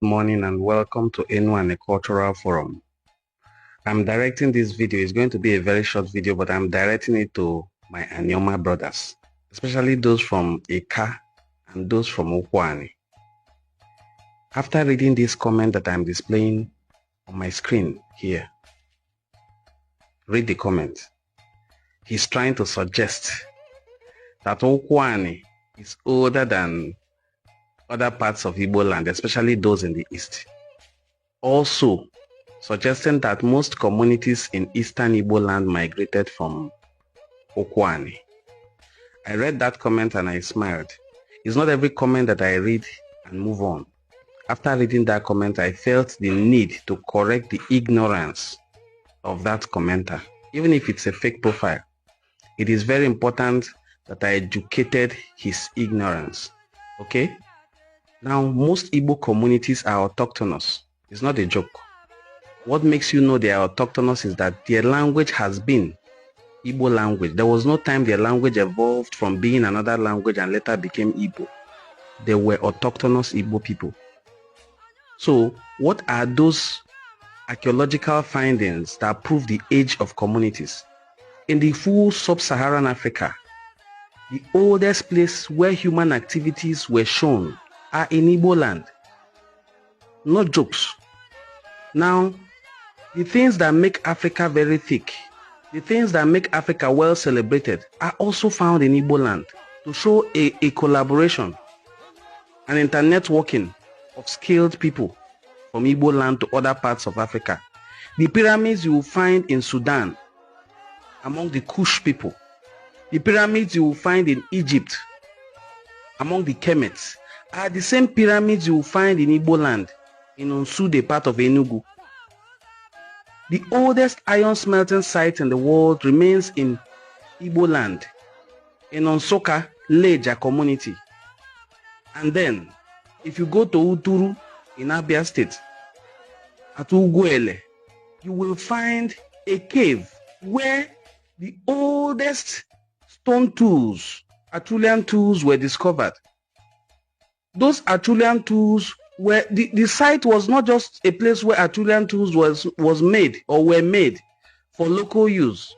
Good morning and welcome to Enuane Cultural Forum. I'm directing this video. It's going to be a very short video, but I'm directing it to my Anyoma brothers, especially those from Ika and those from Ukwane. After reading this comment that I'm displaying on my screen here, read the comment. He's trying to suggest that Ukwane is older than other parts of Igbo land, especially those in the east. Also, suggesting that most communities in eastern Igbo land migrated from Ukwane. I read that comment and I smiled. It's not every comment that I read and move on. After reading that comment, I felt the need to correct the ignorance of that commenter, even if it's a fake profile. It is very important that I educated his ignorance. Okay? Now, most Igbo communities are autochthonous. It's not a joke. What makes you know they are autochthonous is that their language has been Igbo language. There was no time their language evolved from being another language and later became Igbo. They were autochthonous Igbo people. So, what are those archaeological findings that prove the age of communities? In the full sub-Saharan Africa, the oldest place where human activities were shown are in Igbo land. No jokes. Now, the things that make Africa very thick, the things that make Africa well celebrated are also found in Igbo land to show a collaboration and internetworking of skilled people from Igbo land to other parts of Africa. The pyramids you will find in Sudan among the Kush people. The pyramids you will find in Egypt among the Kemets are the same pyramids you will find in Igbo land in Onsude, part of Enugu. The oldest iron smelting site in the world remains in Igbo land, in Onsoka, Leja community. And then, if you go to Uturu in Abia State, at Uguele, you will find a cave where the oldest stone tools, Acheulean tools, were discovered. Those Acheulean tools were, the site was not just a place where Acheulean tools was made or were made for local use.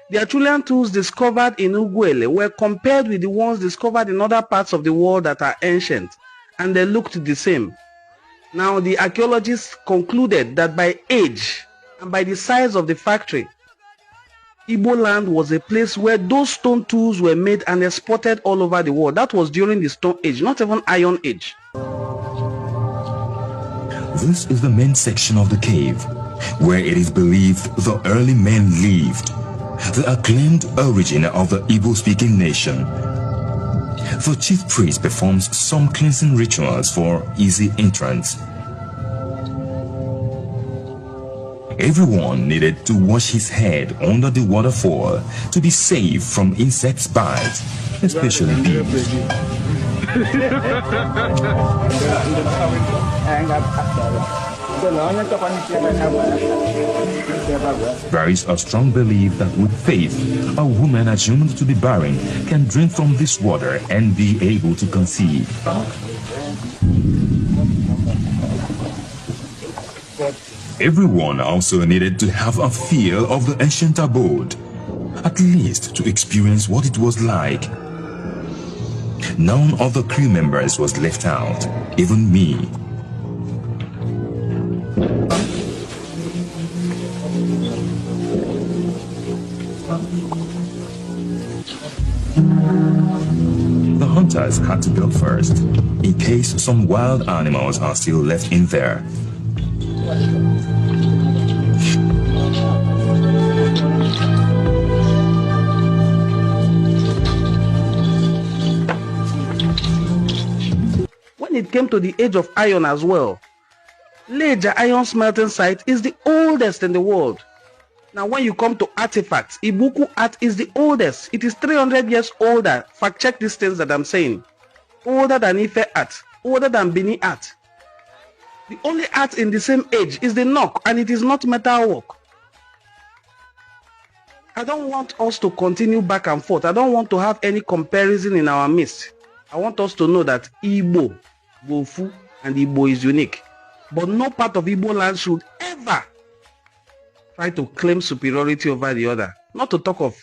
The Acheulean tools discovered in Uguele were compared with the ones discovered in other parts of the world that are ancient, and they looked the same. Now, the archaeologists concluded that by age and by the size of the factory, Igbo land was a place where those stone tools were made and exported all over the world. That was during the Stone Age, not even Iron Age. This is the main section of the cave, where it is believed the early men lived, the acclaimed origin of the Igbo-speaking nation. The chief priest performs some cleansing rituals for easy entrance. Everyone needed to wash his head under the waterfall to be safe from insects' bites, especially bees. There is a strong belief that with faith, a woman assumed to be barren can drink from this water and be able to conceive. Everyone also needed to have a feel of the ancient abode, at least to experience what it was like. None of the crew members was left out, even me. The hunters had to go first, in case some wild animals are still left in there. When it came to the age of iron as well, Leja iron smelting site is the oldest in the world. Now when you come to artifacts, Ibuku art is the oldest. It is 300 years older. Fact check these things that I'm saying. Older than Ife art, older than Bini art. The only art in the same age is the knock, and it is not metal work. I don't want us to continue back and forth. I don't want to have any comparison in our midst. I want us to know that Igbo, Bofu, and Igbo is unique. But no part of Igbo land should ever try to claim superiority over the other. Not to talk of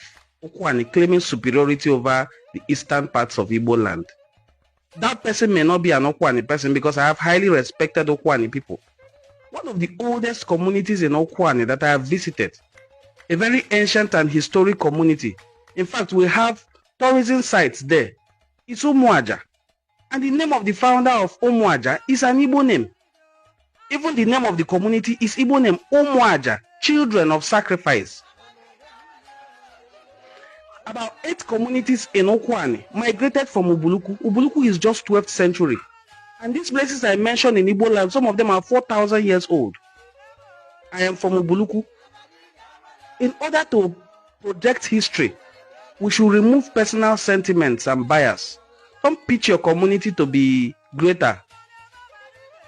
Okwani claiming superiority over the eastern parts of Igbo land. That person may not be an Okwani person because I have highly respected Okwani people. One of the oldest communities in Okwani that I have visited. A very ancient and historic community. In fact, we have tourism sites there. It's Umuaja. And the name of the founder of Umuaja is an Igbo name. Even the name of the community is Igbo name, Umuaja, children of sacrifice. About 8 communities in Okwani migrated from Ubuluku. Ubuluku is just 12th century. And these places I mentioned in Igbo land, some of them are 4,000 years old. I am from Ubuluku. In order to project history, we should remove personal sentiments and bias. Don't pitch your community to be greater.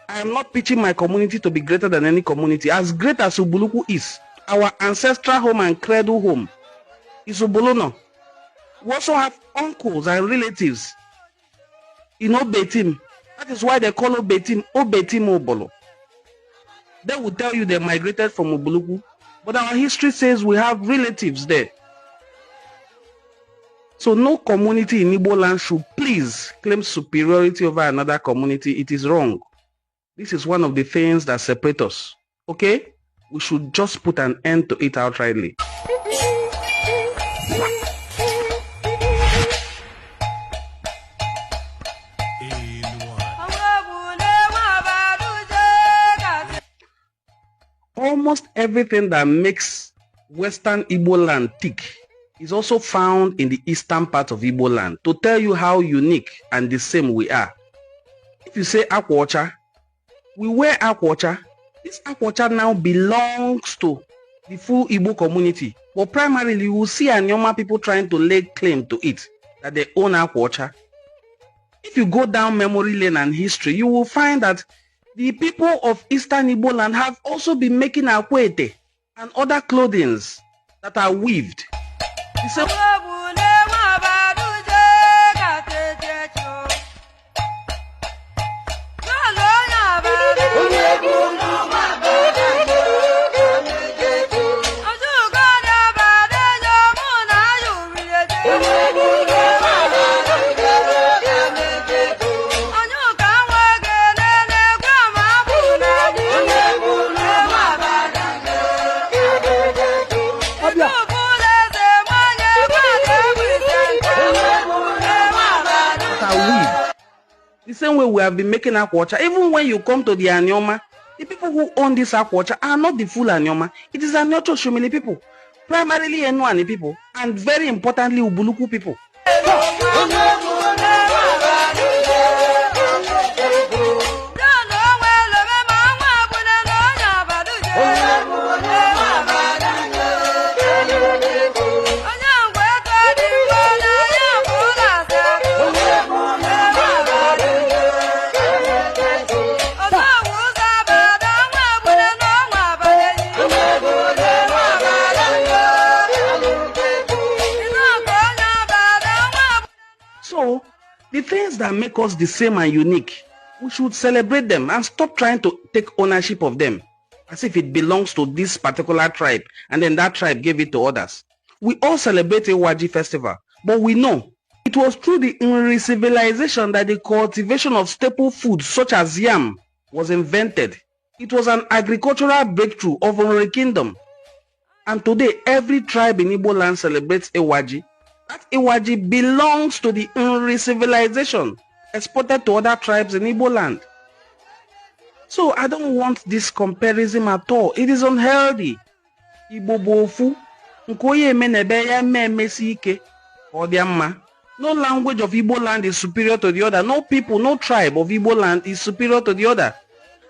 I am not pitching my community to be greater than any community. As great as Ubuluku is, our ancestral home and cradle home is Ubuluno. We also have uncles and relatives in Obetim. That is why they call Obetim Obolo. They will tell you they migrated from Ubuluku, but our history says we have relatives there. So no community in Igbo land should please claim superiority over another community. It is wrong. This is one of the things that separate us. Okay? We should just put an end to it outrightly. Almost everything that makes Western Igbo land tick is also found in the eastern part of Igbo land to tell you how unique and the same we are. If you say Akwacha, we wear Akwacha. This Akwacha now belongs to the full Igbo community. But primarily, you will see Anyoma people trying to lay claim to it, that they own Akwacha. If you go down memory lane and history, you will find that the people of Eastern Igbo land have also been making akwete and other clothings that are weaved. The same way we have been making Akwacha. Even when you come to the Anyoma, the people who own this Akwacha are not the full Anyoma. It is Anyocho Shumili people, primarily Enuani people, and very importantly Ubuluku people. So, the things that make us the same and unique, we should celebrate them and stop trying to take ownership of them as if it belongs to this particular tribe and then that tribe gave it to others. We all celebrate a Waji festival, but we know it was through the Nri civilization that the cultivation of staple foods such as yam was invented. It was an agricultural breakthrough of Nri kingdom. And today, every tribe in Igbo land celebrates Ewaji. That Ewaji belongs to the Nri civilization, exported to other tribes in Igbo land. So I don't want this comparison at all. It is unhealthy. Igbo bofu, nkoye menebe ya memesi ike, odiamma. No language of Igbo land is superior to the other. No people, no tribe of Igbo land is superior to the other.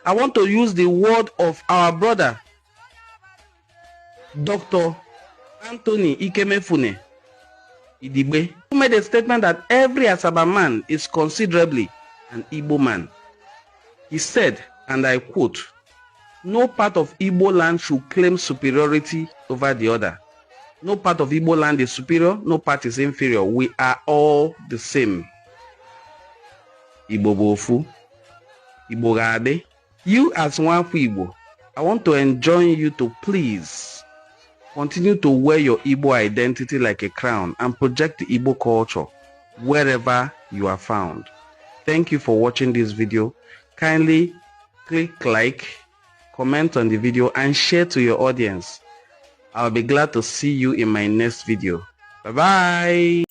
I want to use the word of our brother, Dr. Anthony Ikemefune Idigbe, who made a statement that every Asaba man is considerably an Igbo man. He said, and I quote, "No part of Igbo land should claim superiority over the other. No part of Igbo land is superior, no part is inferior. We are all the same. Igbo bofu, Igbo gade, You as Nwafu Igbo, I want to enjoin you to please continue to wear your Igbo identity like a crown and project the Igbo culture wherever you are found. Thank you for watching this video. Kindly click like, comment on the video and share to your audience. I'll be glad to see you in my next video. Bye bye.